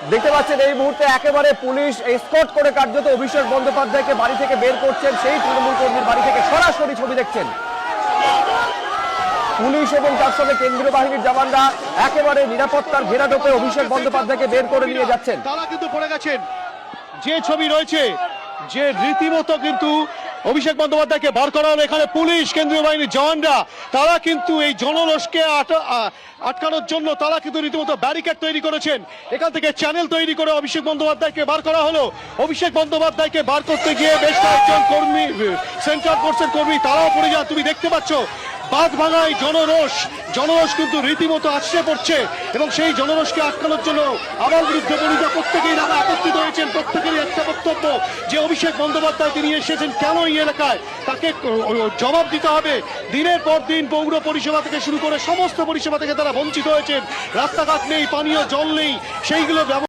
দেখতে পাচ্ছেন এই মুহূর্তে একেবারে পুলিশ এসকর্ট করে কার্যত অভিষেক বন্দ্যোপাধ্যায়কে বাড়ি থেকে বের করছেন। সেই তৃণমূল কর্মীর বাড়ি থেকে সরাসরি ছবি দেখছেন। পুলিশ এবং তার সঙ্গে কেন্দ্রীয় বাহিনীর জওয়ানরা একেবারে নিরাপত্তার ঘেরাটোপে অভিষেক বন্দ্যোপাধ্যায়কে বের করে নিয়ে যাচ্ছেন। তারা কিন্তু পড়ে গেছেন। যে ছবি রয়েছে, যে রীতিমতো কিন্তু অভিষেক বন্দ্যোপাধ্যায়কে বার করা হলো, এখানে পুলিশ কেন্দ্রীয় বাহিনীর জওয়ানরা তারা কিন্তু এই জনরোষকে আটকানোর জন্য তারা কিন্তু রীতিমতো ব্যারিকেড তৈরি করেছেন। এখান থেকে চ্যানেল তৈরি করে অভিষেক বন্দ্যোপাধ্যায়কে বার করা হলো। অভিষেক বন্দ্যোপাধ্যায়কে বার করতে গিয়ে বেশ কয়েকজন কর্মী, সেন্ট্রাল ফোর্সের কর্মী তারাও পড়ে যান। তুমি দেখতে পাচ্ছ বাদ ভাঙায় জনরোষ কিন্তু রীতিমতো আছড়ে পড়ছে এবং সেই জনরোষকে আটকানোর জন্য আমার বিরুদ্ধে বলিতে প্রত্যেকেই তারা একত্রিত হয়েছেন। প্রত্যেকেরই একটা বক্তব্য যে অভিষেক বন্দ্যোপাধ্যায় তিনি এসেছেন কেন এই এলাকায়, তাকে জবাব দিতে হবে। দিনের পর দিন পৌর পরিষেবা থেকে শুরু করে সমস্ত পরিষেবা থেকে তারা বঞ্চিত হয়েছেন। রাস্তাঘাট নেই, পানীয় জল নেই, সেইগুলো